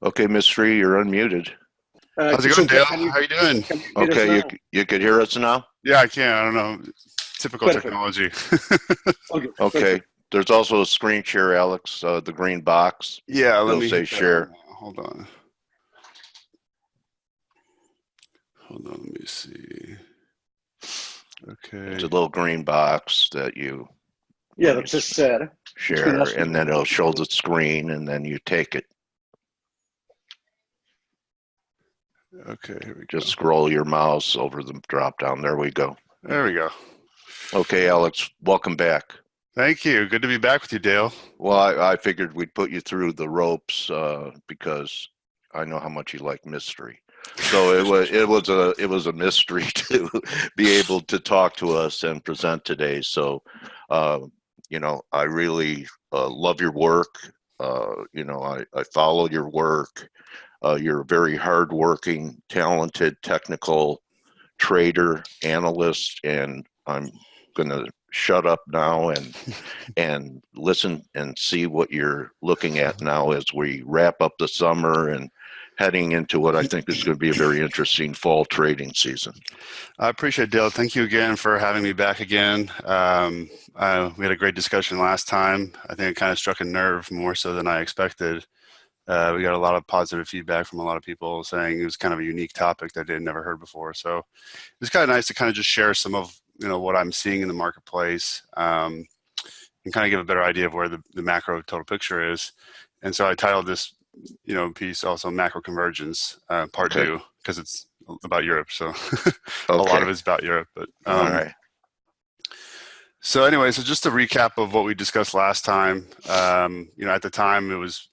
Okay, Miss Free, you're unmuted. How's it going, Dale? How are you doing? Okay, you could hear us now? Yeah, I can. I don't know. Typical Perfect. technology. Okay. There's also a screen share, Alex, the green box. Yeah, let It'll me say share. Hold on. Let me see. Okay. It's a little green box that you that just said share, and then it'll show the screen, and then you take it. Okay, here we go. Just scroll your mouse over the drop down. There we go. There we go. Okay, Alex, welcome back. Thank you. Good to be back with you, Dale. Well, I figured we'd put you through the ropes because I know how much you like mystery. So it was a mystery to be able to talk to us and present today. So, I really love your work. I follow your work. You're a very hardworking, talented, technical trader, analyst, and I'm going to shut up now and listen and see what you're looking at now as we wrap up the summer and heading into what I think is going to be a very interesting fall trading season. I appreciate it, Dale. Thank you again for having me back again. We had a great discussion last time. I think it kind of struck a nerve more so than I expected. We got a lot of positive feedback from a lot of people saying it was kind of a unique topic that they'd never heard before. So it's kind of nice to kind of just share some of what I'm seeing in the marketplace and kind of give a better idea of where the macro total picture is. And so I titled this piece also Macro Convergence Part 2 because it's about Europe. So a lot of it's about Europe. But all right. So anyway, so just a recap of what we discussed last time. At the time it was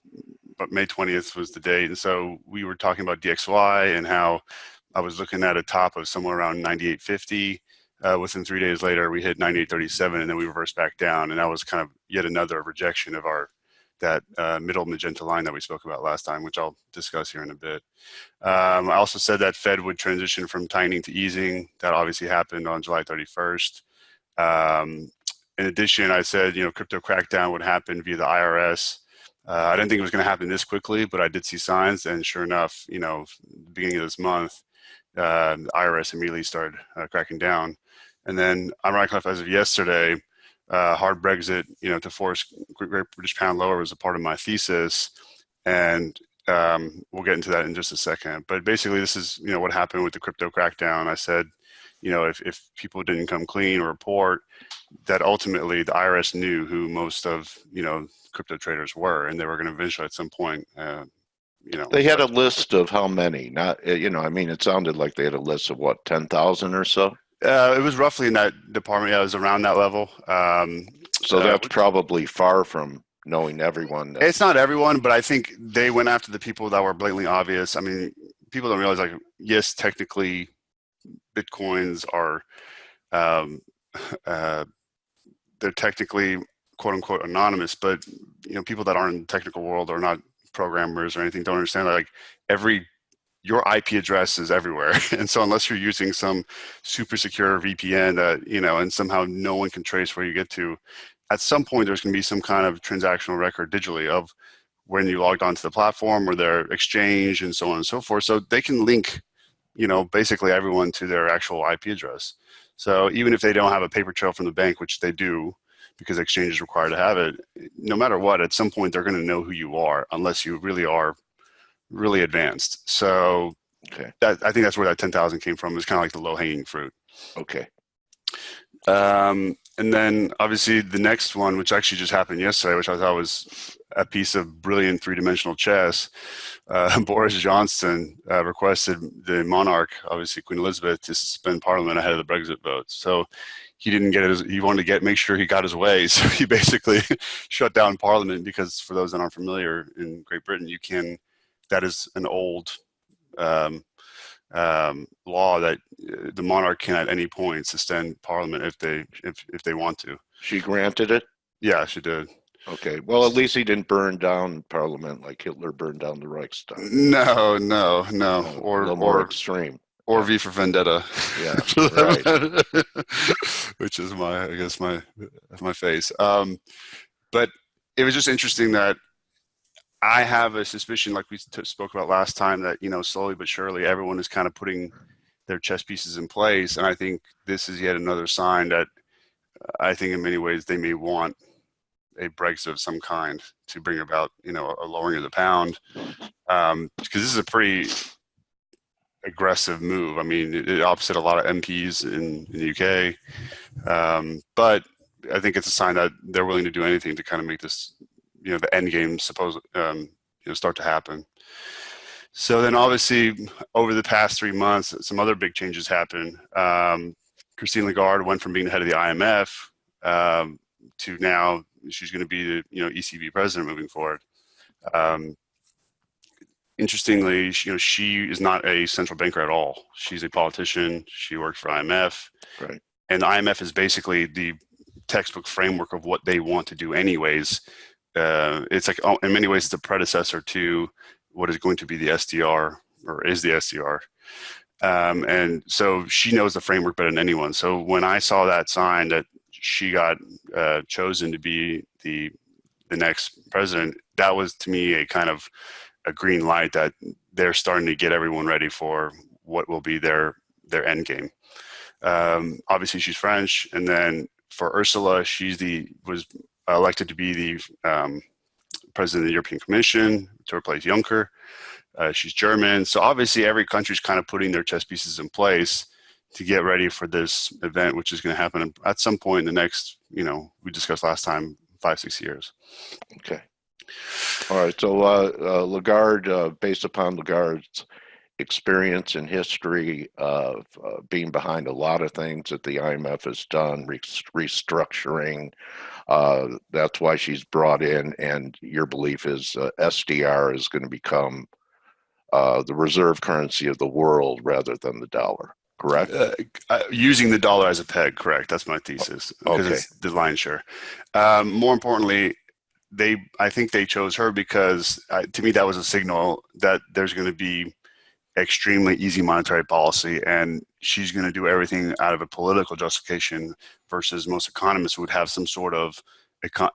May 20th was the date. And so we were talking about DXY and how I was looking at a top of somewhere around 98.50. Within 3 days later, we hit 98.37 and then we reversed back down. And that was kind of yet another rejection of that middle magenta line that we spoke about last time, which I'll discuss here in a bit. I also said that Fed would transition from tightening to easing. That obviously happened on July 31st. In addition, I said, crypto crackdown would happen via the IRS. I didn't think it was going to happen this quickly, but I did see signs. And sure enough, beginning of this month, the IRS immediately started cracking down. And then, ironically enough, as of yesterday, hard Brexit, to force Great British Pound lower was a part of my thesis. And we'll get into that in just a second. But basically, this is, what happened with the crypto crackdown. I said, if people didn't come clean or report, that ultimately the IRS knew who most of, crypto traders were, and they were going to eventually at some point, They had a list of how many, not, it sounded like they had a list of what, 10,000 or so? It was roughly in that department. Yeah, it was around that level. So that's probably far from knowing everyone. It's not everyone, but I think they went after the people that were blatantly obvious. I mean, people don't realize, like, yes, technically Bitcoins are, they're technically quote unquote anonymous, but people that aren't in the technical world or not programmers or anything don't understand that, like, your IP address is everywhere. And so unless you're using some super secure VPN that, and somehow no one can trace where you get to, at some point there's going to be some kind of transactional record digitally of when you logged onto the platform or their exchange and so on and so forth. So they can link, basically everyone to their actual IP address. So even if they don't have a paper trail from the bank, which they do, because exchange is required to have it, no matter what, at some point they're going to know who you are unless you really are really advanced. So I think that's where that 10,000 came from. It's kind of like the low-hanging fruit. Okay. And then obviously the next one, which actually just happened yesterday, which I thought was a piece of brilliant three-dimensional chess, Boris Johnson requested the monarch, obviously Queen Elizabeth, to suspend Parliament ahead of the Brexit vote. So he didn't get it. He wanted to make sure he got his way. So he basically shut down Parliament because, for those that aren't familiar, in Great Britain, that is an old law that the monarch can at any point suspend Parliament if they want to. She granted it? Yeah, she did. Okay. Well, at least he didn't burn down Parliament like Hitler burned down the Reichstag. No. Or a little more extreme. Or V for Vendetta. Yeah, right. Which is my face. But it was just interesting that I have a suspicion, like we spoke about last time, that, slowly but surely everyone is kind of putting their chess pieces in place. And I think this is yet another sign that I think in many ways they may want a Brexit of some kind to bring about, a lowering of the pound. Because this is a pretty aggressive move. I mean, it upset a lot of MPs in the UK. But I think it's a sign that they're willing to do anything to kind of make this, the end game start to happen. So then obviously over the past 3 months, some other big changes happened. Christine Lagarde went from being the head of the IMF to now she's going to be the ECB president moving forward. Interestingly, she is not a central banker at all. She's a politician. She worked for IMF. Right. And the IMF is basically the textbook framework of what they want to do anyways. It's like, in many ways, it's a predecessor to what is going to be the SDR, or is the SDR. And so she knows the framework better than anyone. So when I saw that sign that she got chosen to be the next president, that was to me a kind of a green light that they're starting to get everyone ready for what will be their end game. Obviously, she's French, and then for Ursula, was elected to be the president of the European Commission to replace Juncker. She's German, so obviously every country's kind of putting their chess pieces in place to get ready for this event, which is going to happen at some point in the next, we discussed last time, 5-6 years. Okay. All right. So Lagarde, based upon Lagarde's experience and history of being behind a lot of things that the IMF has done, restructuring, that's why she's brought in. And your belief is SDR is going to become the reserve currency of the world rather than the dollar, correct? Using the dollar as a peg, correct. That's my thesis, because Okay. it's the lion's share. More importantly, I think they chose her because to me that was a signal that there's going to be extremely easy monetary policy, and she's going to do everything out of a political justification versus most economists who would have some sort of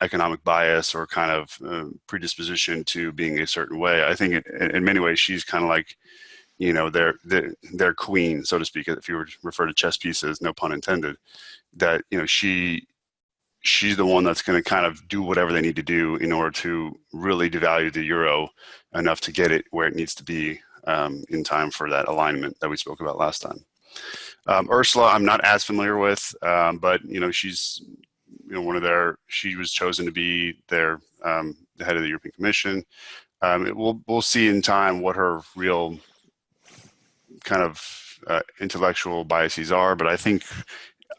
economic bias or kind of predisposition to being a certain way. I think in many ways she's kind of like, their queen, so to speak, if you were to refer to chess pieces, no pun intended, that, she's the one that's going to kind of do whatever they need to do in order to really devalue the euro enough to get it where it needs to be in time for that alignment that we spoke about last time. Ursula, I'm not as familiar with, but she's she was chosen to be the head of the European Commission. We'll see in time what her real kind of intellectual biases are, but I think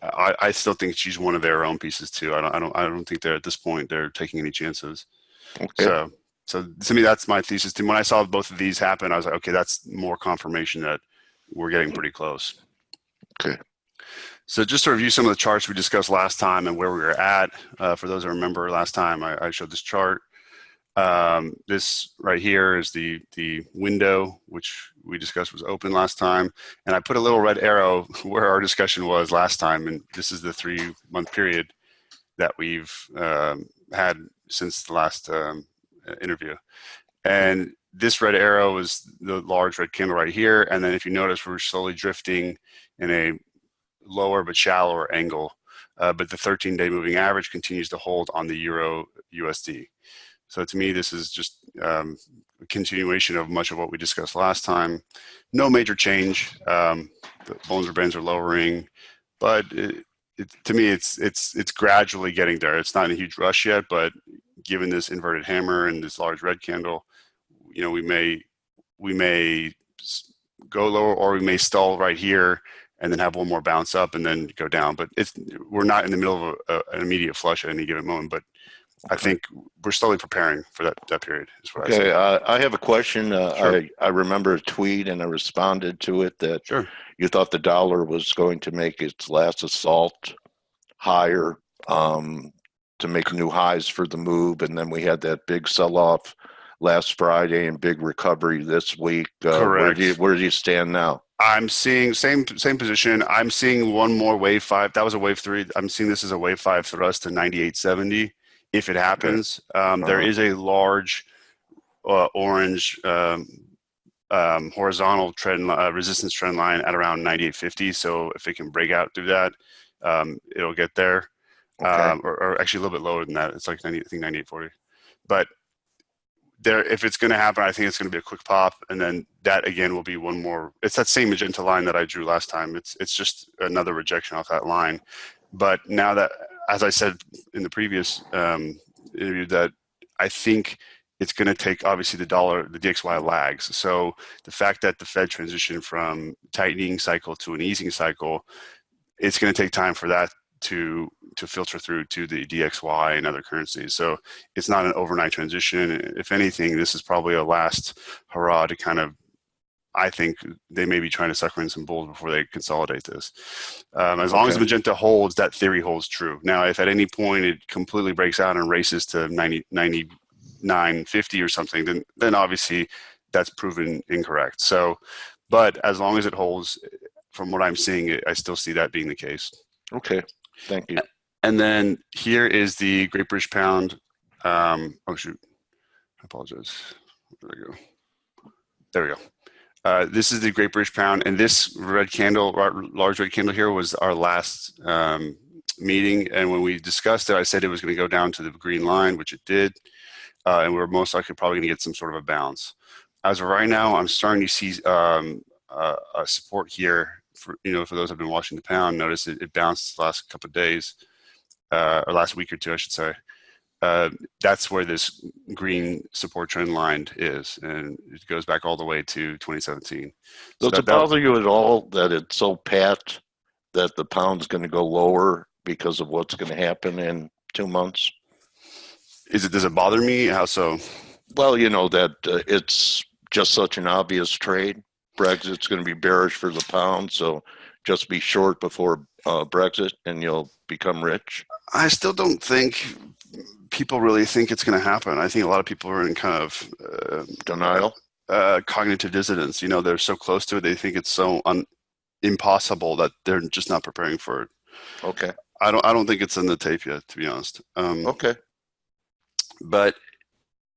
I still think she's one of their own pieces too. I don't think they're at this point they're taking any chances. Okay. So to me, that's my thesis. When I saw both of these happen, I was like, okay, that's more confirmation that we're getting pretty close. Okay. So just to review some of the charts we discussed last time and where we were at, for those that remember last time, I showed this chart. This right here is the window, which we discussed was open last time. And I put a little red arrow where our discussion was last time. And this is the 3-month period that we've had since the last interview. And this red arrow is the large red candle right here. And then if you notice, we're slowly drifting in a lower but shallower angle. But the 13-day moving average continues to hold on the Euro USD. So to me, this is just a continuation of much of what we discussed last time. No major change. The Bollinger Bands are lowering, but to me, it's gradually getting there. It's not in a huge rush yet, but given this inverted hammer and this large red candle, we may go lower, or we may stall right here and then have one more bounce up and then go down. But we're not in the middle of an immediate flush at any given moment. But I think we're slowly preparing for that period. Is what I say. I have a question. Sure. I remember a tweet, and I responded to it that Sure. you thought the dollar was going to make its last assault higher to make new highs for the move, and then we had that big sell-off last Friday and big recovery this week. Correct. Where do you stand now? I'm seeing same position. I'm seeing one more wave 5. That was a wave 3. I'm seeing this as a wave 5 thrust to 98.70. If it happens, there is a large orange horizontal trend resistance trend line at around 98.50. So if it can break out through that, it'll get there. Okay. Or actually a little bit lower than that. It's like 90, I think 98.40. But there, if it's going to happen, I think it's going to be a quick pop, and then that again will be one more. It's that same magenta line that I drew last time. It's just another rejection off that line. But now that, as I said in the previous interview, that I think it's going to take, obviously the DXY lags. So the fact that the Fed transitioned from tightening cycle to an easing cycle, it's going to take time for that to filter through to the DXY and other currencies. So it's not an overnight transition. If anything, this is probably a last hurrah to kind of, I think they may be trying to sucker in some bulls before they consolidate this. As long as magenta holds, that theory holds true. Now, if at any point it completely breaks out and races to 99.50 or something, then obviously that's proven incorrect. So, but as long as it holds, from what I'm seeing, I still see that being the case. Okay. Thank you. And then here is the Great British Pound. Oh shoot, I apologize. There we go. There we go. This is the Great British Pound, and this red candle, large red candle here, was our last meeting. And when we discussed it, I said it was going to go down to the green line, which it did, and we're most likely probably going to get some sort of a bounce. As of right now, I'm starting to see a support here. For those who've been watching the pound, notice it bounced the last couple of days, or last week or two, I should say. That's where this green support trend line is, and it goes back all the way to 2017. Does it bother you at all that it's so pat that the pound's going to go lower because of what's going to happen in 2 months? Does it bother me? How so? Well, that it's just such an obvious trade. Brexit's going to be bearish for the pound, so just be short before Brexit and you'll become rich. I still don't think people really think it's going to happen. I think a lot of people are in kind of denial, cognitive dissonance. They're so close to it, they think it's so impossible that they're just not preparing for it. Okay. I don't think it's in the tape yet, to be honest. Okay. But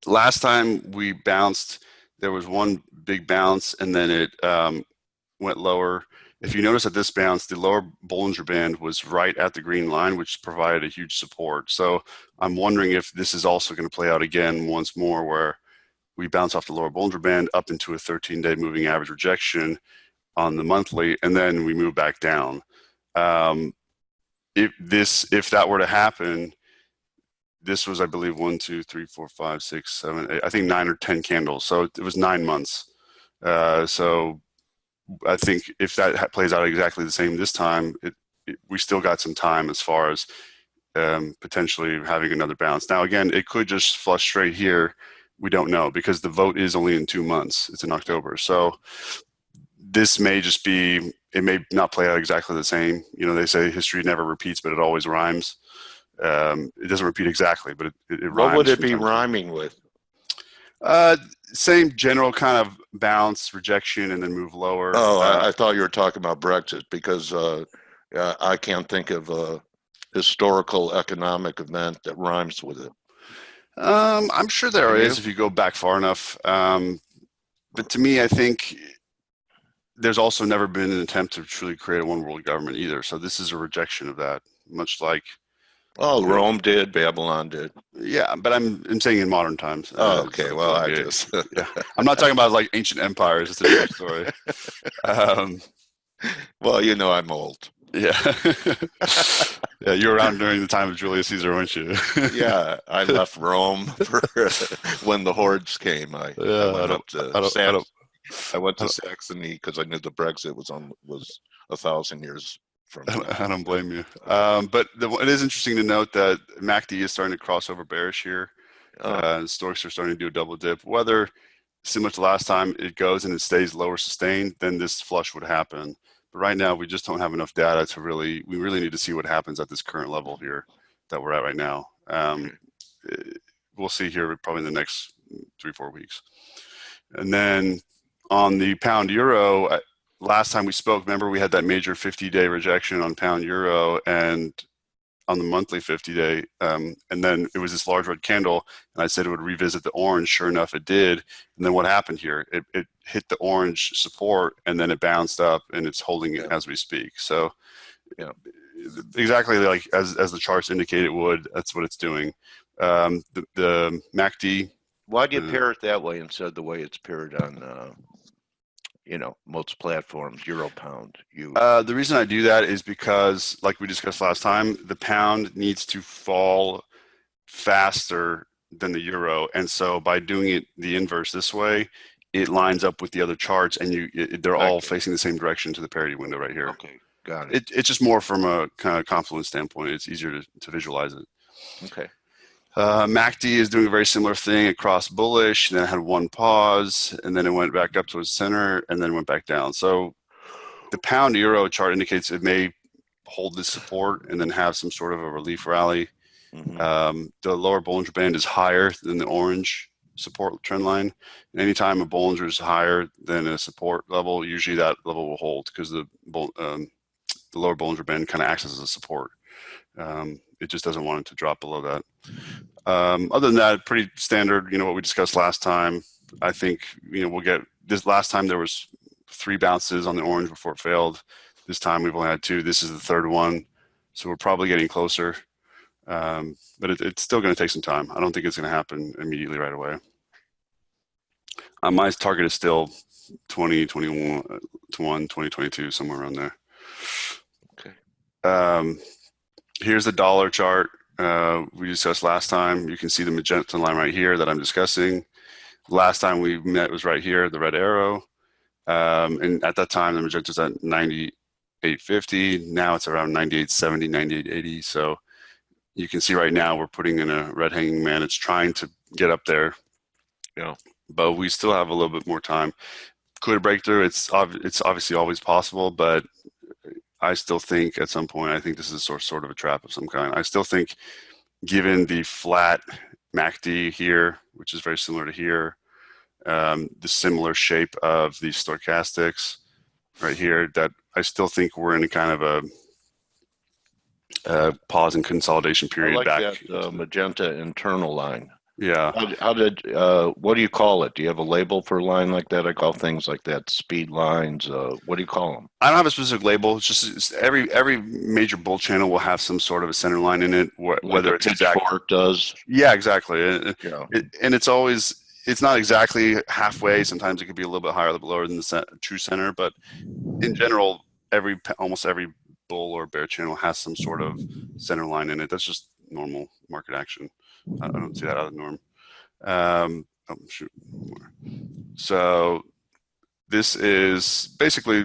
last time we bounced, there was one big bounce, and then it went lower. If you notice at this bounce, the lower Bollinger Band was right at the green line, which provided a huge support. So I'm wondering if this is also going to play out again once more, where we bounce off the lower Bollinger Band up into a 13-day moving average rejection on the monthly, and then we move back down. If that were to happen, this was, I believe, 1, 2, 3, 4, 5, 6, 7, 8, I think 9 or 10 candles. So it was 9 months. So I think if that plays out exactly the same this time, we still got some time as far as potentially having another bounce. Now, again, it could just flush straight here. We don't know, because the vote is only in 2 months. It's in October. So this may just be, it may not play out exactly the same. They say history never repeats, but it always rhymes. It doesn't repeat exactly, but it rhymes. What would it be rhyming with? Same general kind of bounce, rejection, and then move lower. Oh, I thought you were talking about Brexit, because I can't think of a historical economic event that rhymes with it. I'm sure there is if you go back far enough. But to me, I think there's also never been an attempt to truly create a one world government either. So this is a rejection of that, much like. Oh, Rome did, Babylon did. Yeah, but I'm saying in modern times. Oh, okay. Well, I just. Yeah, I'm not talking about like ancient empires. It's a different story. Well, I'm old. Yeah. Yeah, you were around during the time of Julius Caesar, weren't you? Yeah, I left Rome when the hordes came. I went to Saxony because I knew the Brexit was 1,000 years from now. I don't blame you. But it is interesting to note that MACD is starting to cross over bearish here. Stocks are starting to do a double dip. Whether, similar to last time, it goes and it stays lower sustained, then this flush would happen. But right now, we just don't have enough data to we really need to see what happens at this current level here that we're at right now. We'll see here probably in the next 3-4 weeks. And then on the pound euro, last time we spoke, remember we had that major 50-day rejection on pound euro, and on the monthly 50-day, and then it was this large red candle, and I said it would revisit the orange. Sure enough, it did. And then what happened here? It hit the orange support, and then it bounced up, and it's holding it as we speak. So exactly like as the charts indicate it would, that's what it's doing. The MACD. Why do you pair it that way instead of the way it's paired on, most platforms, Euro Pound? The reason I do that is because, like we discussed last time, the pound needs to fall faster than the euro, and so by doing it the inverse this way, it lines up with the other charts, and they're all facing the same direction to the parity window right here. Okay, got it. It's just more from a kind of confluence standpoint. It's easier to visualize it. Okay. MACD is doing a very similar thing across bullish, and then it had one pause, and then it went back up towards the center, and then went back down. So the pound euro chart indicates it may hold this support and then have some sort of a relief rally. Mm-hmm. The lower Bollinger Band is higher than the orange support trend line. And anytime a Bollinger is higher than a support level, usually that level will hold because the lower Bollinger Band kind of acts as a support. It just doesn't want it to drop below that. Other than that, pretty standard, what we discussed last time. I think, we'll get this. Last time there was 3 bounces on the orange before it failed. This time we've only had 2. This is the 3rd one. So we're probably getting closer. But it's still going to take some time. I don't think it's going to happen immediately right away. My target is still 2021, 2022, somewhere around there. Okay. Here's the dollar chart we discussed last time. You can see the magenta line right here that I'm discussing. Last time we met was right here, the red arrow. And at that time, the magenta's at 98.50. Now it's around 98.70, 98.80. So you can see right now we're putting in a red hanging man. It's trying to get up there. Yeah. But we still have a little bit more time. Could it break through? It's obviously always possible, but I still think at some point, I think this is sort of a trap of some kind. I still think given the flat MACD here, which is very similar to here, the similar shape of the stochastics right here, that I still think we're in a kind of a pause and consolidation period. I like back that magenta internal line. Yeah. What do you call it? Do you have a label for a line like that? I call things like that speed lines. What do you call them? I don't have a specific label. It's every major bull channel will have some sort of a center line in it, whether it's pitchfork does. Yeah, exactly. Yeah. And it's not exactly halfway. Sometimes it could be a little bit higher, a little bit lower than the true center. But in general, almost every bull or bear channel has some sort of center line in it. That's just normal market action. I don't see that out of the norm. So this is basically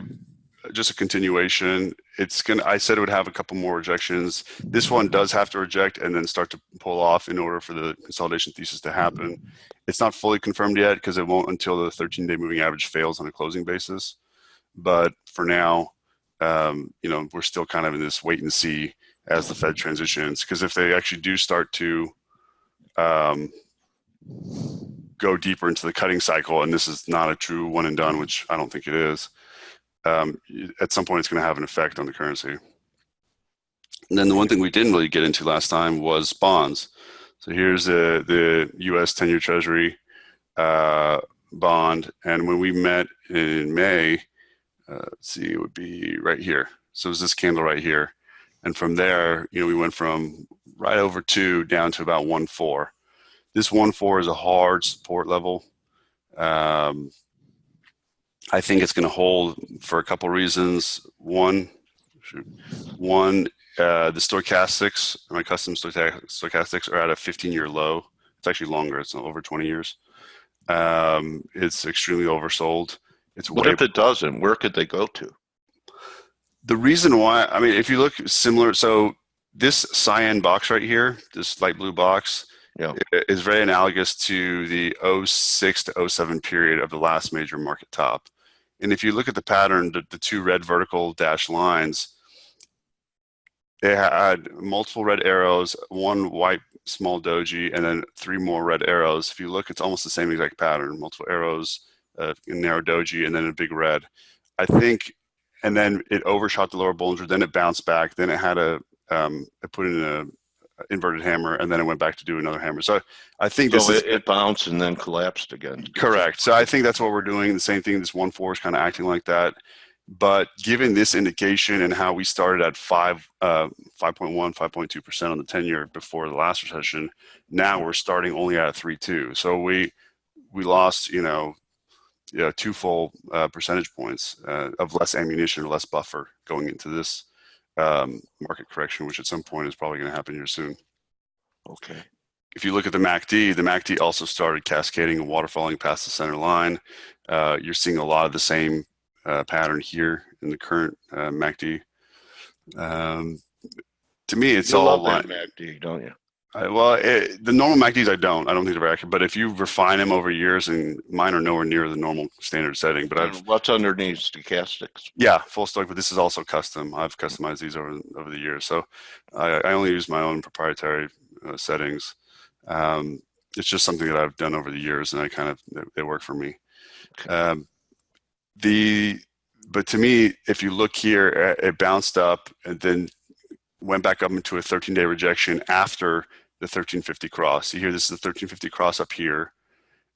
just a continuation. I said it would have a couple more rejections. This one does have to reject and then start to pull off in order for the consolidation thesis to happen. It's not fully confirmed yet because it won't until the 13-day moving average fails on a closing basis. But for now, we're still kind of in this wait and see as the Fed transitions, because if they actually do start to go deeper into the cutting cycle, and this is not a true one and done, which I don't think it is, at some point it's going to have an effect on the currency. And then the one thing we didn't really get into last time was bonds. So here's the U.S. 10-year Treasury bond, and when we met in May, let's see, it would be right here. So it was this candle right here. And from there, we went from right over 2 down to about 1.4. This 1.4 is a hard support level. I think it's going to hold for a couple reasons. One, the stochastics, my custom stochastics are at a 15-year low. It's actually longer. It's over 20 years. It's extremely oversold. What if it doesn't? Where could they go to? The reason why, if you look similar, so this cyan box right here, this light blue box, is very analogous to the 06 to 07 period of the last major market top. And if you look at the pattern, the 2 red vertical dashed lines, they had multiple red arrows, 1 white small doji, and then 3 more red arrows. If you look, it's almost the same exact pattern, multiple arrows, a narrow doji, and then a big red. I think, and then it overshot the lower Bollinger, then it bounced back, then it had a I put in a inverted hammer, and then I went back to do another hammer. So I think So this is it bounced and then collapsed again. correct. So I think that's what we're doing. The same thing. This 1.4 is kind of acting like that. But given this indication and how we started at 5.1, 5.2% on the 10-year before the last recession, now we're starting only at 3.2. So we lost, two full percentage points of less ammunition or less buffer going into this market correction, which at some point is probably going to happen here soon. Okay. If you look at the MACD also started cascading and waterfalling past the center line. You're seeing a lot of the same pattern here in the current MACD. To me, it's You all love that MACD, don't you? the normal MACDs I don't think they're accurate. But if you refine them over years, and mine are nowhere near the normal standard setting. But what's underneath stochastics? Yeah, full stoic. But this is also custom. I've customized these over the years. So I only use my own proprietary settings. It's just something that I've done over the years, and they work for me. Okay. But to me, if you look here, it bounced up and then went back up into a 13-day rejection after the 1350 cross. You hear this is the 1350 cross up here,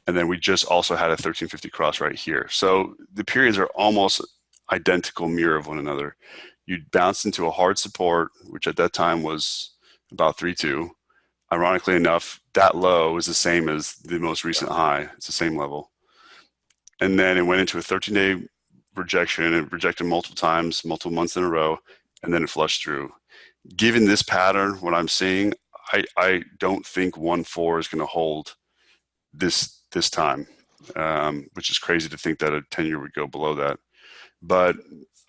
and then we just also had a 1350 cross right here. So the periods are almost identical mirror of one another. You bounced into a hard support, which at that time was about 3.2. Ironically enough, that low is the same as the most recent high. It's the same level. And then it went into a 13-day rejection and rejected multiple times, multiple months in a row, and then it flushed through. Given this pattern, what I'm seeing, I don't think 1.4 is going to hold this time, which is crazy to think that a 10-year would go below that. But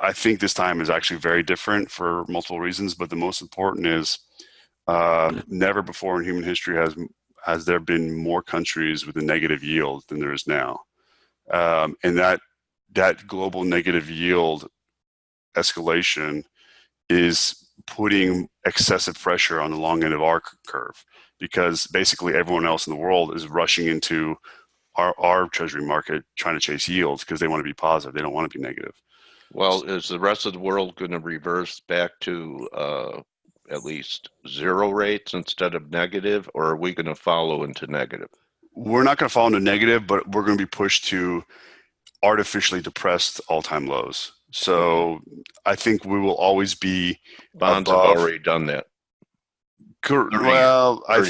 I think this time is actually very different for multiple reasons. But the most important is never before in human history has there been more countries with a negative yield than there is now. And that global negative yield escalation is putting excessive pressure on the long end of our curve, because basically everyone else in the world is rushing into our treasury market trying to chase yields because they want to be positive. They don't want to be negative. Well, is the rest of the world going to reverse back to at least zero rates instead of negative, or are we going to follow into negative? We're not going to fall into negative, but we're going to be pushed to artificially depressed all-time lows. So I think we will always be Bonds above. have already done that. Well, I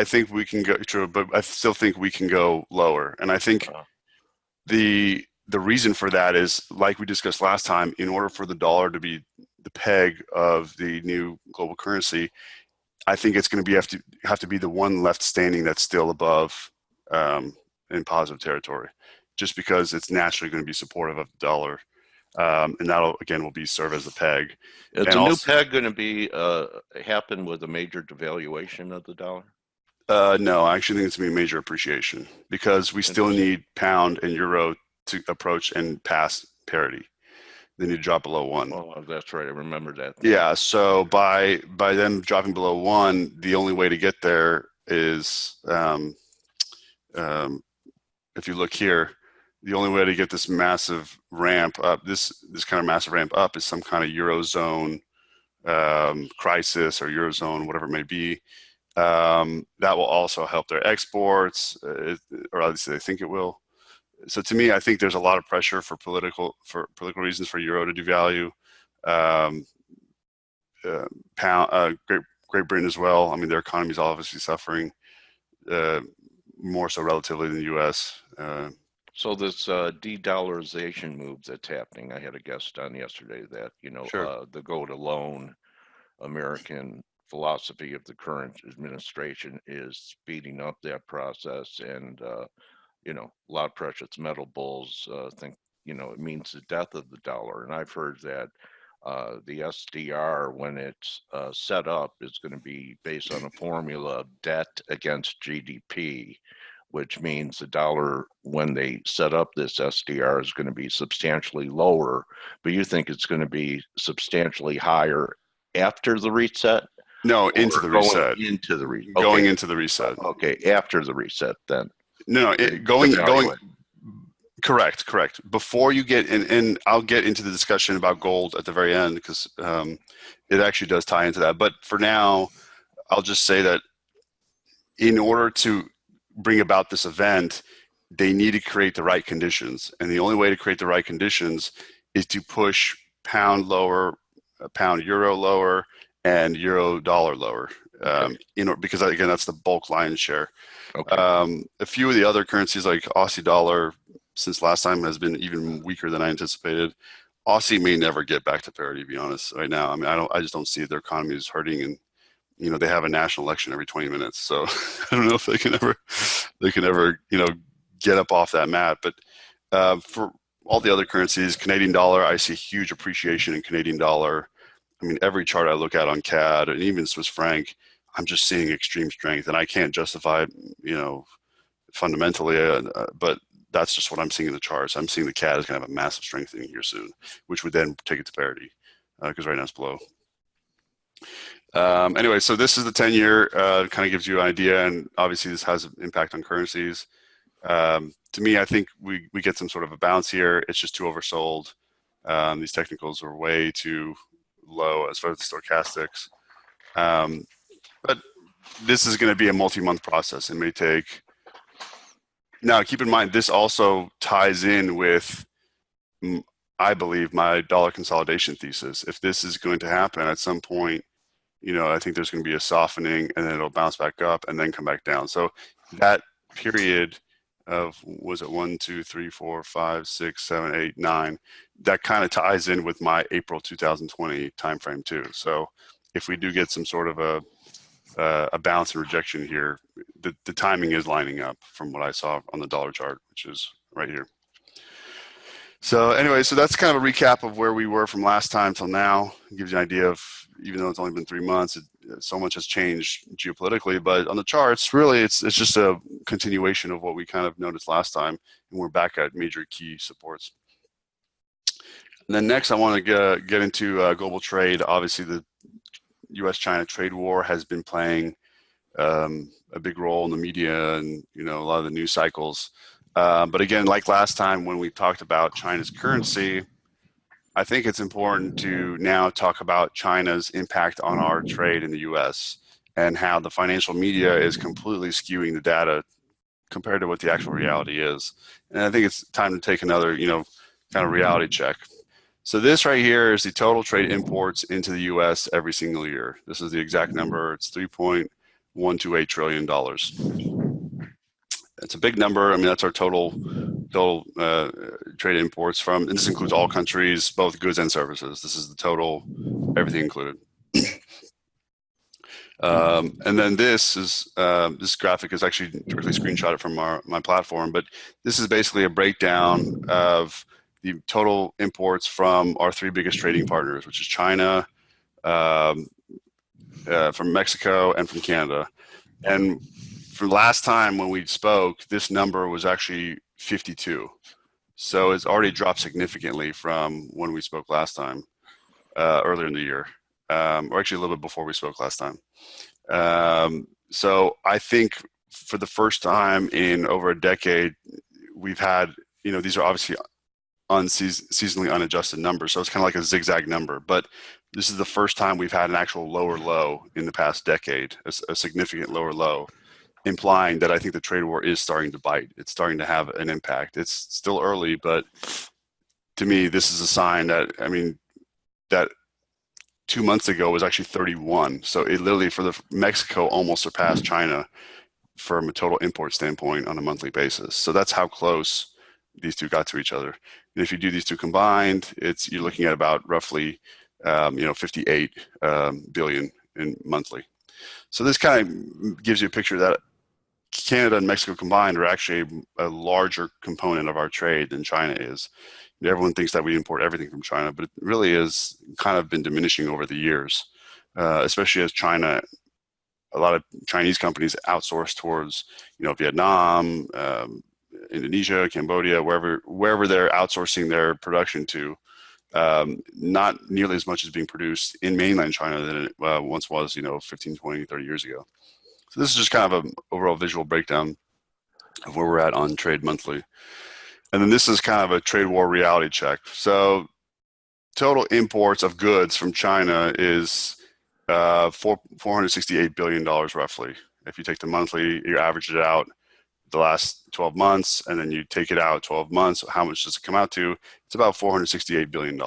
think we can go true, but I still think we can go lower. And I think the reason for that is, like we discussed last time, in order for the dollar to be the peg of the new global currency, I think it's going to have to be the one left standing that's still above in positive territory, just because it's naturally going to be supportive of the dollar. And that'll again will serve as the peg. Is the new peg going to be happen with a major devaluation of the dollar? No, I actually think it's going to be a major appreciation, because we still need pound and euro to approach and pass parity. They need to drop below 1. Oh, that's right. I remember that. Yeah. So by them dropping below 1, the only way to get there is, if you look here, the only way to get this massive ramp up, this kind of massive ramp up, is some kind of Eurozone crisis or Eurozone, whatever it may be. That will also help their exports, or at least they think it will. So to me, I think there's a lot of pressure for political reasons for euro to devalue. Great Britain as well. I mean, their economy is obviously suffering more so relatively than the U.S. So this de-dollarization move that's happening, I had a guest on yesterday that, Sure. the go-to-loan American philosophy of the current administration is speeding up that process. And, a lot of precious metal bulls think, it means the death of the dollar. And I've heard that the SDR, when it's set up, is going to be based on a formula of debt against GDP, which means the dollar, when they set up this SDR, is going to be substantially lower. But you think it's going to be substantially higher after the reset? No, into the reset. Into the reset. Going into the reset. Okay, after the reset then. No, Correct. Before you get in, and I'll get into the discussion about gold at the very end because it actually does tie into that. But for now, I'll just say that in order to bring about this event, they need to create the right conditions. And the only way to create the right conditions is to push pound lower, pound euro lower, and euro dollar lower. Okay. Because again, that's the bulk lion's share. Okay. A few of the other currencies like Aussie dollar, since last time, has been even weaker than I anticipated. Aussie may never get back to parity, to be honest, right now. I mean, I just don't see their economy is hurting, and they have a national election every 20 minutes, so I don't know if they can ever get up off that mat. But for all the other currencies, Canadian dollar, I see huge appreciation in Canadian dollar. I mean, every chart I look at on CAD and even Swiss franc, I'm just seeing extreme strength, and I can't justify it, fundamentally, but that's just what I'm seeing in the charts. I'm seeing the CAD is going to have a massive strengthening here soon, which would then take it to parity because right now it's below. Anyway, so this is the 10-year. Kind of gives you an idea, and obviously this has an impact on currencies. To me, I think we get some sort of a bounce here. It's just too oversold. These technicals are way too low as far as the stochastics. But this is going to be a multi-month process. It may take. Now, keep in mind, this also ties in with, I believe, my dollar consolidation thesis. If this is going to happen at some point, I think there's going to be a softening, and then it'll bounce back up and then come back down. So that period of, was it 1, 2, 3, 4, 5, 6, 7, 8, 9, that kind of ties in with my April 2020 timeframe too. So if we do get some sort of a bounce and rejection here, the timing is lining up from what I saw on the dollar chart, which is right here. So anyway, so that's kind of a recap of where we were from last time till now. It gives you an idea of, even though it's only been 3 months, so much has changed geopolitically. But on the charts, really, it's just a continuation of what we kind of noticed last time, and we're back at major key supports. And then next, I want to get into global trade. Obviously, the U.S.-China trade war has been playing a big role in the media and a lot of the news cycles. But again, like last time when we talked about China's currency, I think it's important to now talk about China's impact on our trade in the U.S. and how the financial media is completely skewing the data compared to what the actual reality is. And I think it's time to take another, kind of reality check. So this right here is the total trade imports into the U.S. every single year. This is the exact number. It's $3.128 trillion. It's a big number. I mean, that's our total trade imports from, and this includes all countries, both goods and services. This is the total, everything included. And then this graphic is actually directly screenshotted from my platform, but this is basically a breakdown of the total imports from our 3 biggest trading partners, which is China, from Mexico, and from Canada. And for last time when we spoke, this number was actually 52. So it's already dropped significantly from when we spoke last time, earlier in the year, or actually a little bit before we spoke last time. So I think for the first time in over a decade, we've had, these are obviously seasonally unadjusted numbers. So it's kind of like a zigzag number, but this is the first time we've had an actual lower low in the past decade, a significant lower low, implying that I think the trade war is starting to bite. It's starting to have an impact. It's still early, but to me, this is a sign that, that 2 months ago was actually 31. So it literally, Mexico almost surpassed China from a total import standpoint on a monthly basis. So that's how close these two got to each other. And if you do these two combined, you're looking at about roughly, 58 billion in monthly. So this kind of gives you a picture that Canada and Mexico combined are actually a larger component of our trade than China is. Everyone thinks that we import everything from China, but it really is kind of been diminishing over the years, especially as China, a lot of Chinese companies outsource towards, Vietnam, Indonesia, Cambodia, wherever they're outsourcing their production to. Not nearly as much as being produced in mainland China than it once was, 15, 20, 30 years ago. So this is just kind of an overall visual breakdown of where we're at on trade monthly. And then this is kind of a trade war reality check. So total imports of goods from China is $468 billion roughly. If you take the monthly, you average it out the last 12 months, and then you take it out 12 months, how much does it come out to? It's about $468 billion.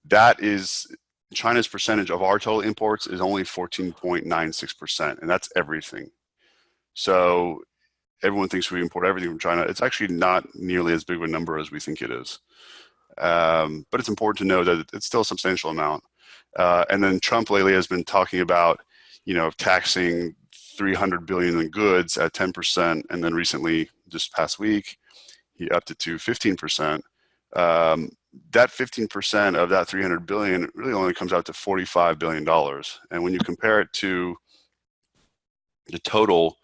That is, China's percentage of our total imports is only 14.96%, and that's everything. So everyone thinks we import everything from China. It's actually not nearly as big of a number as we think it is. But it's important to know that it's still a substantial amount. And then Trump lately has been talking about, taxing 300 billion in goods at 10%, and then recently, just past week, he upped it to 15%. That 15% of that 300 billion really only comes out to $45 billion. And when you compare it to the total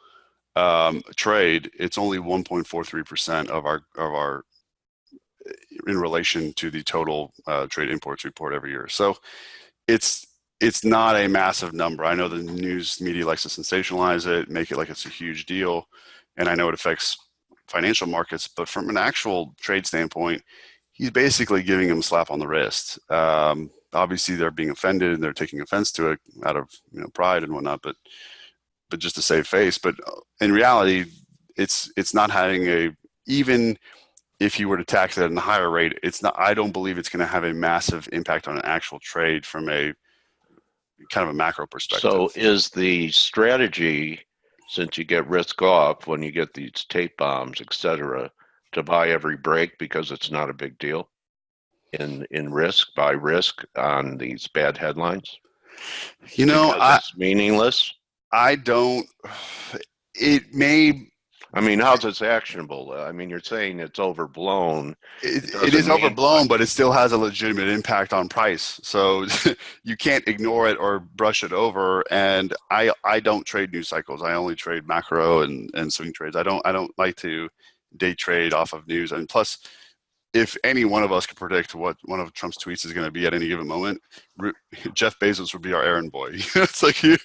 trade, it's only 1.43% of our in relation to the total trade imports report every year. So it's not a massive number. I know the news media likes to sensationalize it, make it like it's a huge deal, and I know it affects financial markets, but from an actual trade standpoint, he's basically giving them a slap on the wrist. Obviously, they're being offended and they're taking offense to it out of pride and whatnot, but just to save face. But in reality, it's not having even if you were to tax it at a higher rate, it's not. I don't believe it's going to have a massive impact on an actual trade from a kind of a macro perspective. So is the strategy, since you get risk off when you get these tape bombs, et cetera, to buy every break because it's not a big deal in risk, buy risk on these bad headlines? It's meaningless. I don't. It may. I mean, how's this actionable? I mean, you're saying it's overblown. It is overblown, but it still has a legitimate impact on price. So you can't ignore it or brush it over. And I don't trade news cycles. I only trade macro and swing trades. I don't like to day trade off of news. And plus, if any one of us could predict what one of Trump's tweets is going to be at any given moment, Jeff Bezos would be our errand boy. It's like you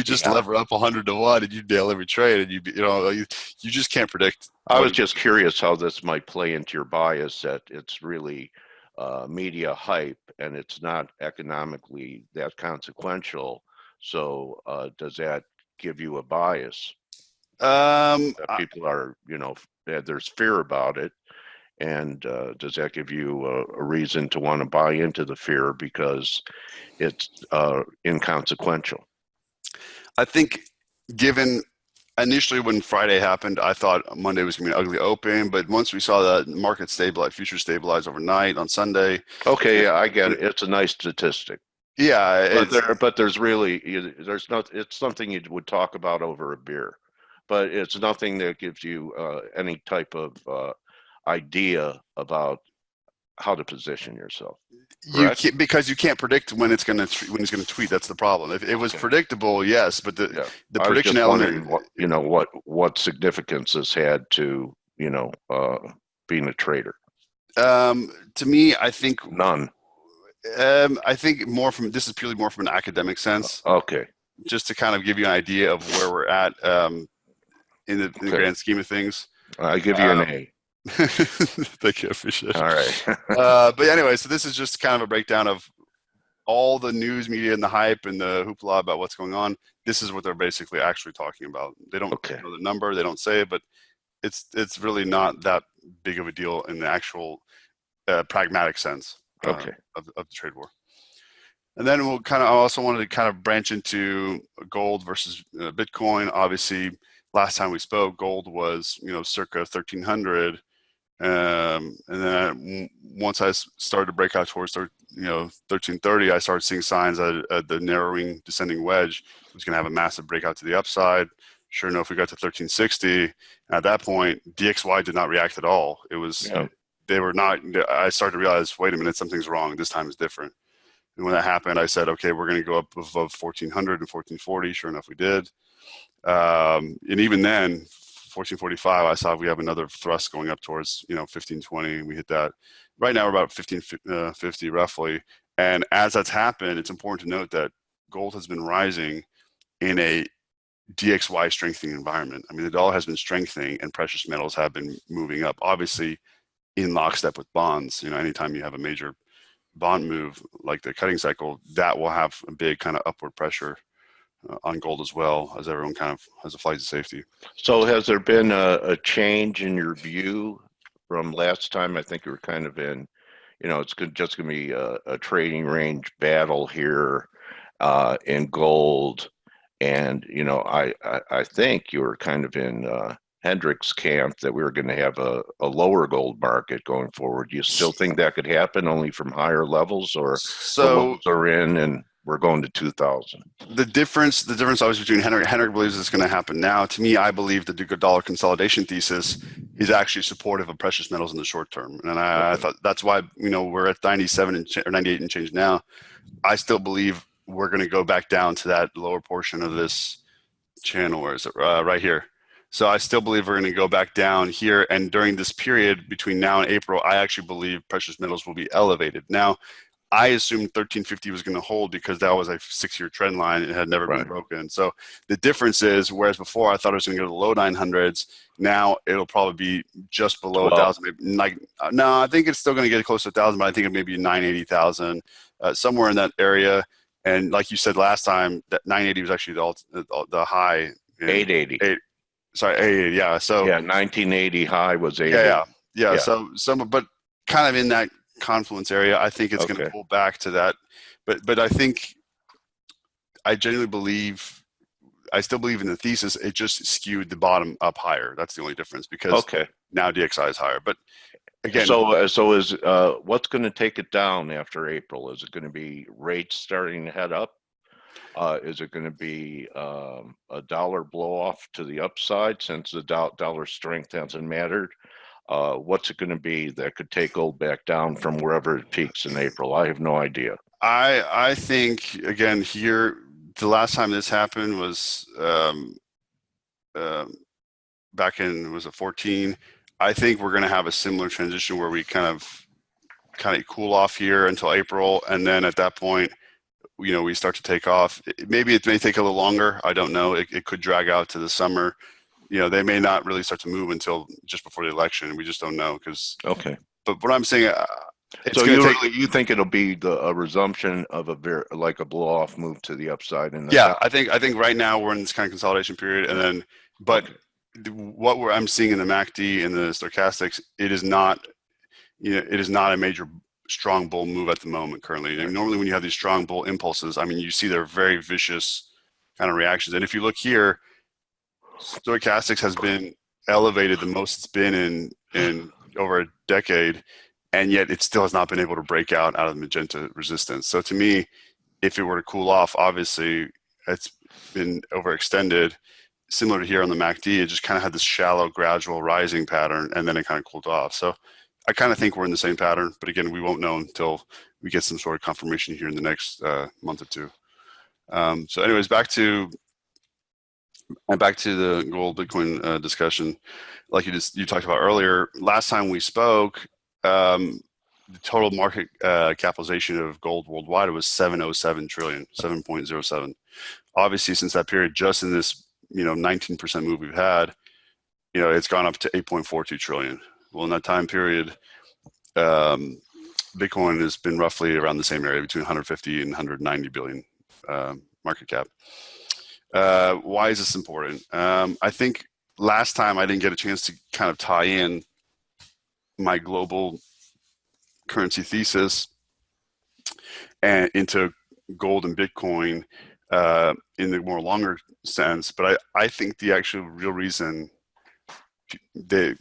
just lever up 100 to 1 and you nail every trade, and you just can't predict. I was just curious how this might play into your bias that it's really media hype and it's not economically that consequential. So does that give you a bias? People are, there's fear about it. And does that give you a reason to want to buy into the fear because it's inconsequential? I think given initially when Friday happened, I thought Monday was going to be an ugly open, but once we saw the market stabilize, futures stabilize overnight on Sunday. Okay, I get it. It's a nice statistic. Yeah, but there's really it's something you would talk about over a beer, but it's nothing that gives you any type of idea about how to position yourself. Because you can't predict when he's going to tweet. That's the problem. If it was predictable, yes, but the prediction element. What significance this had to being a trader. To me, I think none. I think this is purely more from an academic sense. Okay. Just to kind of give you an idea of where we're at in the grand scheme of things. I give you an A. Thank you, I appreciate it. All right. But anyway, so this is just kind of a breakdown of all the news media and the hype and the hoopla about what's going on. This is what they're basically actually talking about. They don't know the number, they don't say it, but it's really not that big of a deal in the actual pragmatic sense of the trade war. And then I also wanted to kind of branch into gold versus Bitcoin. Obviously, last time we spoke, gold was circa 1,300. And then once I started to break out towards 1330, I started seeing signs that the narrowing descending wedge was going to have a massive breakout to the upside. Sure enough, we got to 1360. At that point, DXY did not react at all. It was they were not. I started to realize, wait a minute, something's wrong. This time is different. And when that happened, I said, okay, we're going to go up above 1400 and 1440. Sure enough, we did. And even then, 1445, I saw we have another thrust going up towards 1520. We hit that. Right now we're about 1550 roughly. And as that's happened, it's important to note that gold has been rising in a DXY strengthening environment. I mean, the dollar has been strengthening and precious metals have been moving up. Obviously, in lockstep with bonds. You know, anytime you have a major bond move like the cutting cycle, that will have a big kind of upward pressure on gold as well, as everyone kind of has a flight to safety. So has there been a change in your view from last time? I think you were kind of in, it's just going to be a trading range battle here in gold. And, I think you were kind of in Hendrick's camp that we were going to have a lower gold market going forward. Do you still think that could happen only from higher levels, or the lows are in and we're going to 2000? The difference obviously between Hendrick believes it's going to happen now. To me, I believe the dollar consolidation thesis is actually supportive of precious metals in the short term. And I thought that's why, we're at 97 or 98 and change now. I still believe we're going to go back down to that lower portion of this channel. Where is it? Right here. So I still believe we're going to go back down here. And during this period between now and April, I actually believe precious metals will be elevated. Now, I assumed 1350 was going to hold because that was a 6-year trend line. It had never been broken. So the difference is, whereas before I thought it was going to go to the low 900s, now it'll probably be just below 1,000. No, I think it's still going to get close to 1,000, but I think it may be 980,000, somewhere in that area. And like you said last time, that 980 was actually the high. 880. 880. Yeah. So 1980 high was 880. Yeah. So but kind of in that confluence area, I think it's going to pull back to that. But I think I genuinely believe, I still believe in the thesis. It just skewed the bottom up higher. That's the only difference, because now DXY is higher. But again, so is what's going to take it down after April? Is it going to be rates starting to head up? Is it going to be a dollar blow off to the upside since the dollar strength hasn't mattered? What's it going to be that could take gold back down from wherever it peaks in April? I have no idea. I think, again, here, the last time this happened was back in, was it 14? I think we're going to have a similar transition where we kind of cool off here until April, and then at that point, we start to take off. Maybe it may take a little longer. I don't know. It could drag out to the summer. They may not really start to move until just before the election. We just don't know. But what I'm saying, so you think it'll be a resumption of a blow off move to the upside? I think right now we're in this kind of consolidation period, and then what I'm seeing in the MACD and the stochastics, it is not a major strong bull move at the moment currently. And normally when you have these strong bull impulses, I mean, you see they're very vicious kind of reactions. And if you look here, stochastics has been elevated the most it's been in over a decade, and yet it still has not been able to break out of the magenta resistance. So to me, if it were to cool off, obviously it's been overextended. Similar to here on the MACD, it just kind of had this shallow, gradual rising pattern, and then it kind of cooled off. So I kind of think we're in the same pattern, but again, we won't know until we get some sort of confirmation here in the next month or two. So anyways, back to the gold Bitcoin discussion. Like you talked about earlier, last time we spoke, the total market capitalization of gold worldwide was 707 trillion, 7.07. Obviously, since that period, just in this 19% move we've had, it's gone up to 8.42 trillion. Well, in that time period, Bitcoin has been roughly around the same area, between 150 and 190 billion market cap. Why is this important? I think last time I didn't get a chance to kind of tie in my global currency thesis and into gold and Bitcoin in the more longer sense. But I think the actual real reason the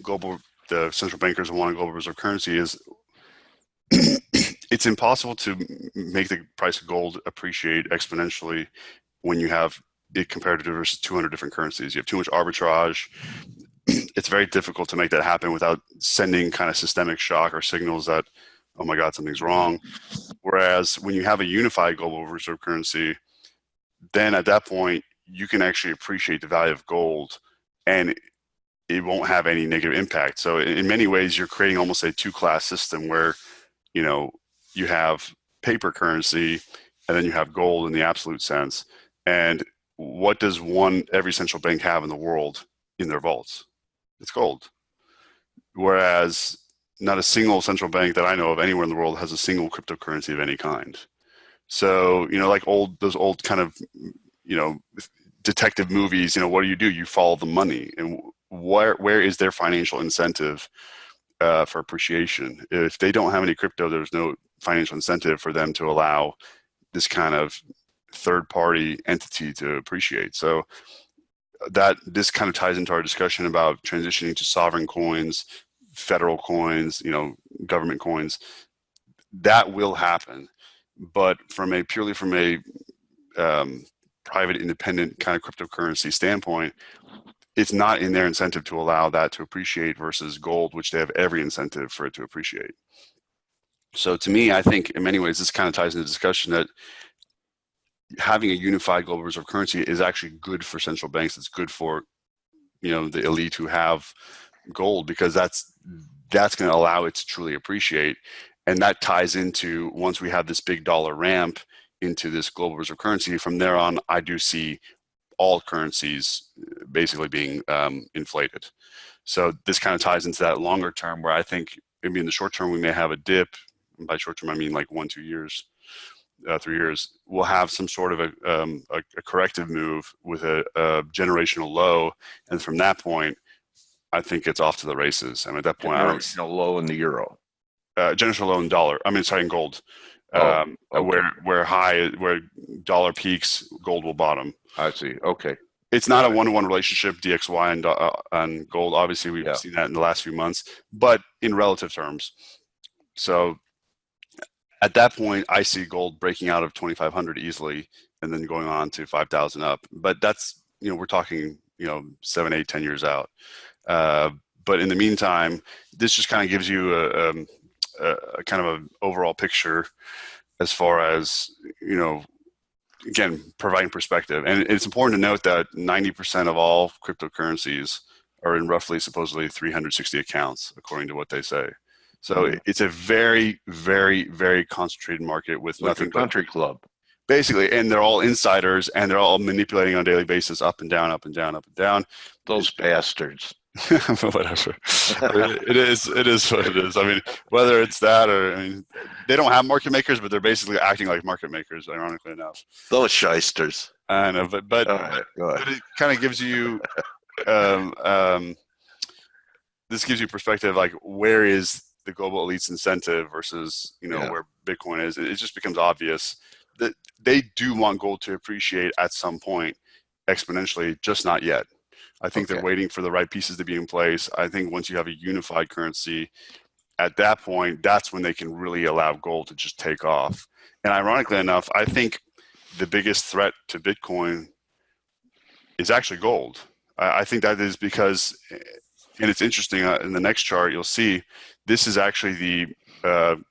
central bankers want a global reserve currency is it's impossible to make the price of gold appreciate exponentially when you have it compared to 200 different currencies. You have too much arbitrage. It's very difficult to make that happen without sending kind of systemic shock or signals that, oh my God, something's wrong. Whereas when you have a unified global reserve currency, then at that point, you can actually appreciate the value of gold, and it won't have any negative impact. So in many ways, you're creating almost a two-class system where, you have paper currency and then you have gold in the absolute sense. And what does every central bank have in the world in their vaults? It's gold. Whereas not a single central bank that I know of anywhere in the world has a single cryptocurrency of any kind. So, like those old kind of, detective movies, what do? You follow the money. And where is their financial incentive for appreciation? If they don't have any crypto, there's no financial incentive for them to allow this kind of third-party entity to appreciate. So that this kind of ties into our discussion about transitioning to sovereign coins, federal coins, government coins. That will happen, but purely from a private, independent kind of cryptocurrency standpoint, it's not in their incentive to allow that to appreciate versus gold, which they have every incentive for it to appreciate. So to me, I think in many ways, this kind of ties into the discussion that having a unified global reserve currency is actually good for central banks. It's good for, the elite who have gold, because that's going to allow it to truly appreciate. And that ties into, once we have this big dollar ramp into this global reserve currency, from there on, I do see all currencies basically being inflated. So this kind of ties into that longer term, where I think maybe in the short term we may have a dip. And by short term, I mean like 1, 2 years, 3 years. We'll have some sort of a corrective move with a generational low, and from that point, I think it's off to the races. And at that point, generational low in the euro. Generational low in dollar. In gold. Okay. Where dollar peaks, gold will bottom. I see. Okay. It's not a one-to-one relationship, DXY and gold. Obviously, we've seen that in the last few months, but in relative terms. So at that point, I see gold breaking out of 2,500 easily, and then going on to 5,000 up. But that's, we're talking, 7, 8, 10 years out. But in the meantime, this just kind of gives you a kind of an overall picture as far as, again, providing perspective. And it's important to note that 90% of all cryptocurrencies are in roughly supposedly 360 accounts, according to what they say. So it's a very, very, very concentrated market with like nothing a country club. Basically, and they're all insiders, and they're all manipulating on a daily basis, up and down, up and down, up and down. Those bastards. Whatever. It is what it is. I mean, whether it's that or, they don't have market makers, but they're basically acting like market makers, ironically enough. Those shysters. I know, but right, but it kind of gives you this gives you perspective, like where is the global elite's incentive versus where Bitcoin is. It just becomes obvious that they do want gold to appreciate at some point exponentially, just not yet. I think they're waiting for the right pieces to be in place. I think once you have a unified currency, at that point, that's when they can really allow gold to just take off. And ironically enough, I think the biggest threat to Bitcoin is actually gold. I think that is because, and it's interesting, in the next chart, you'll see this is actually the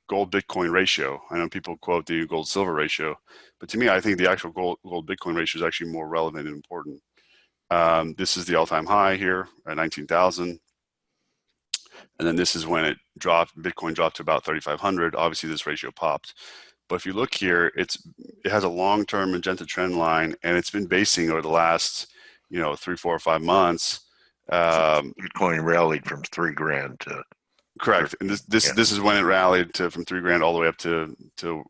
gold Bitcoin ratio. I know people quote the gold silver ratio, but to me, I think the actual gold Bitcoin ratio is actually more relevant and important. This is the all-time high here at 19,000. And then this is when it dropped, Bitcoin dropped to about 3,500. Obviously this ratio popped. But if you look here, it has a long-term magenta trend line, and it's been basing over the last, 3, 4, or 5 months. Bitcoin rallied from $3,000 to. Correct. And this is when it rallied from $3,000 all the way up to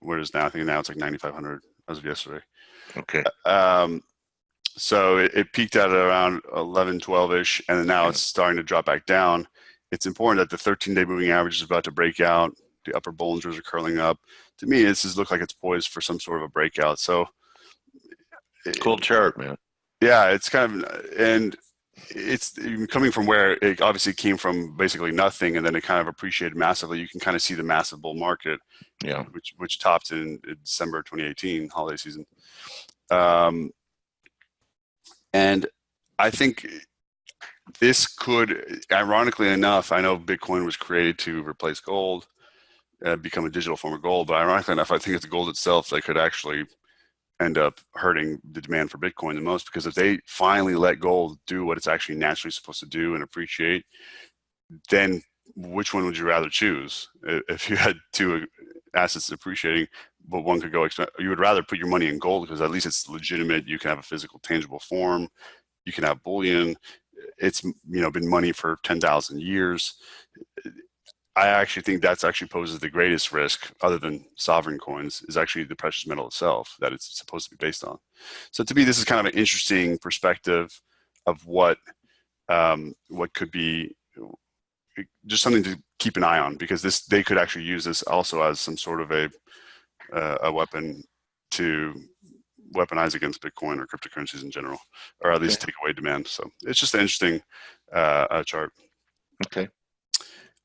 where it is now. I think now it's like 9,500 as of yesterday. Okay. So it peaked at around 11, 12-ish, and then now it's starting to drop back down. It's important that the 13-day moving average is about to break out. The upper Bollingers are curling up. To me, this looks like it's poised for some sort of a breakout. So, cool chart, man. Yeah, it's kind of, and it's coming from where it obviously came from basically nothing, and then it kind of appreciated massively. You can kind of see the massive bull market, which topped in December 2018 holiday season. And I think this could, ironically enough, I know Bitcoin was created to replace gold, become a digital form of gold, but ironically enough, I think it's the gold itself that could actually end up hurting the demand for Bitcoin the most, because if they finally let gold do what it's actually naturally supposed to do and appreciate, then which one would you rather choose? If you had two assets appreciating, but one could go, you would rather put your money in gold because at least it's legitimate. You can have a physical, tangible form. You can have bullion. It's been money for 10,000 years. I actually think that's actually poses the greatest risk, other than sovereign coins, is actually the precious metal itself that it's supposed to be based on. So to me, this is kind of an interesting perspective of what could be just something to keep an eye on, because they could actually use this also as some sort of a weapon to weaponize against Bitcoin or cryptocurrencies in general, or at least take away demand. So it's just an interesting chart. Okay.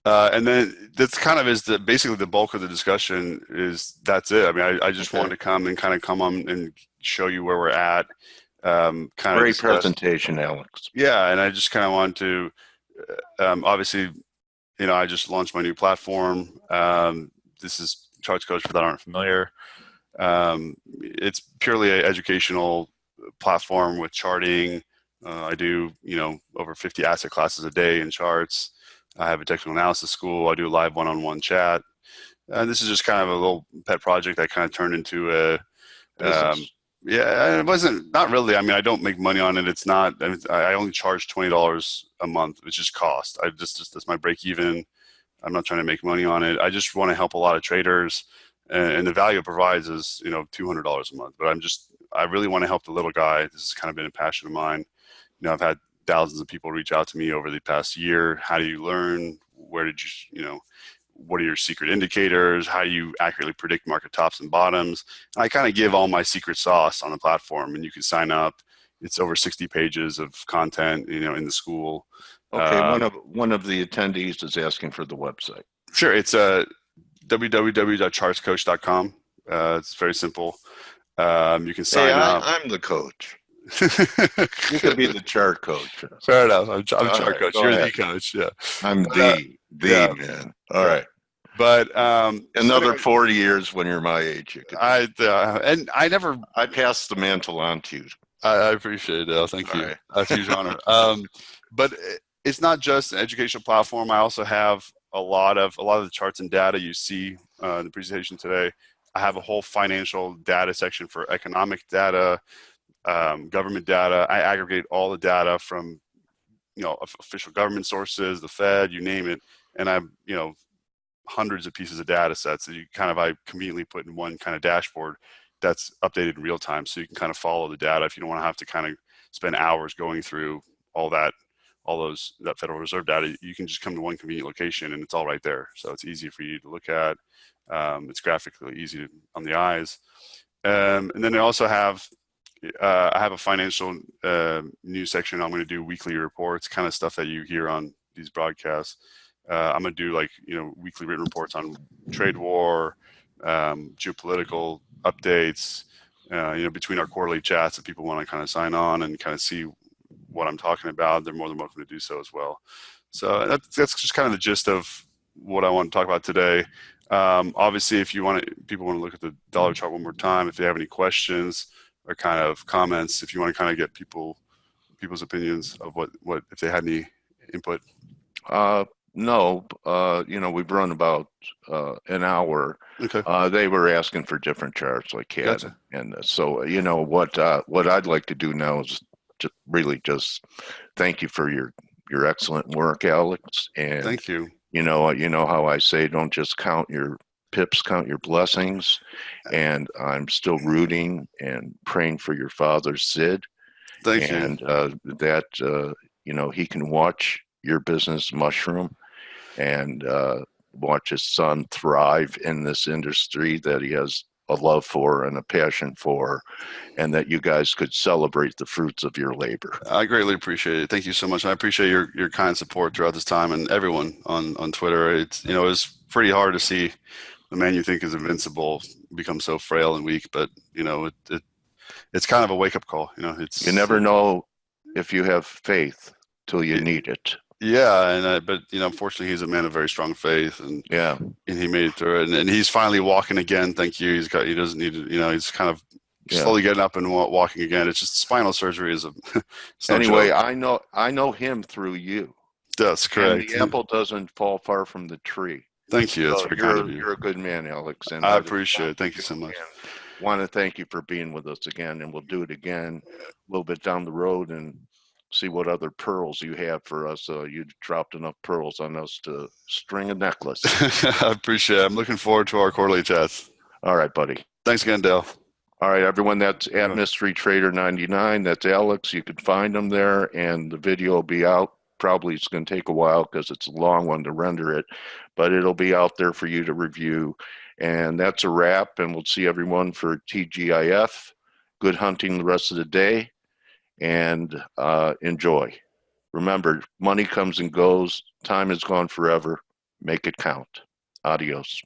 And then that's kind of is basically the bulk of the discussion is that's it. I mean, I just wanted to come on and show you where we're at. Great presentation, Alex. Yeah, and I just kind of wanted to, obviously, I just launched my new platform. This is Charts Coach for that aren't familiar. It's purely an educational platform with charting. I do, over 50 asset classes a day in charts. I have a technical analysis school. I do live one-on-one chat. This is just kind of a little pet project that kind of turned into a it wasn't, not really. I mean, I don't make money on it. It's not, I only charge $20 a month, which is cost. That's my break even. I'm not trying to make money on it. I just want to help a lot of traders, and the value it provides is, $200 a month. But I really want to help the little guy. This has kind of been a passion of mine. I've had thousands of people reach out to me over the past year. How do you learn? Where did you, what are your secret indicators? How do you accurately predict market tops and bottoms? And I kind of give all my secret sauce on the platform, and you can sign up. It's over 60 pages of content, in the school. Okay, one of the attendees is asking for the website. Sure, it's www.chartscoach.com. It's very simple. You can sign up. I'm the coach. You could be the chart coach. Fair enough. I'm chart coach. You're the coach. Yeah. I'm the man. All right. But another 40 years when you're my age, you could. I pass the mantle on to you. I appreciate it. Thank you. Right. That's a huge honor. But it's not just an educational platform. I also have a lot of the charts and data you see in the presentation today. I have a whole financial data section for economic data, government data. I aggregate all the data from, official government sources, the Fed, you name it, and I'm, hundreds of pieces of data sets that I conveniently put in one kind of dashboard that's updated in real time, so you can kind of follow the data if you don't want to have to kind of spend hours going through that Federal Reserve data. You can just come to one convenient location and it's all right there. So it's easy for you to look at. It's graphically easy on the eyes. And then I also have I have a financial news section. I'm going to do weekly reports, kind of stuff that you hear on these broadcasts. I'm going to do weekly written reports on trade war, geopolitical updates, between our quarterly chats. If people want to kind of sign on and kind of see what I'm talking about, they're more than welcome to do so as well. So that's just kind of the gist of what I want to talk about today. Obviously, if people want to look at the dollar chart one more time, if they have any questions or kind of comments, if you want to kind of get people's opinions of what if they had any input. No, we've run about an hour. Okay. They were asking for different charts like CAD. Gotcha. And so, what I'd like to do now is just thank you for your excellent work, Alex. And thank you. You know how I say, don't just count your pips, count your blessings. And I'm still rooting and praying for your father, Sid. Thank you. And that he can watch your business mushroom and watch his son thrive in this industry that he has a love for and a passion for, and that you guys could celebrate the fruits of your labor. I greatly appreciate it. Thank you so much. I appreciate your kind support throughout this time, and everyone on Twitter. It's it's pretty hard to see the man you think is invincible become so frail and weak, but it's kind of a wake up call. You never know if you have faith till you need it. Yeah, but unfortunately, he's a man of very strong faith, and he made it through it, and he's finally walking again. Thank you. He doesn't need to. He's kind of slowly getting up and walking again. It's just spinal surgery is anyway. Joke. I know him through you. That's correct. And the apple doesn't fall far from the tree. Thank you. That's very kind of you. You're a good man, Alex. And I appreciate it. Thank you so much. Want to thank you for being with us again, and we'll do it again a little bit down the road, and see what other pearls you have for us. You dropped enough pearls on us to string a necklace. I appreciate it. I'm looking forward to our quarterly chats. All right, buddy. Thanks again, Dale. All right, everyone, that's at Good. Mystery Trader 99. That's Alex. You can find him there, and the video will be out. Probably it's going to take a while because it's a long one to render it, but it'll be out there for you to review. And that's a wrap, and we'll see everyone for TGIF. Good hunting the rest of the day, and enjoy. Remember, money comes and goes. Time is gone forever. Make it count. Adios.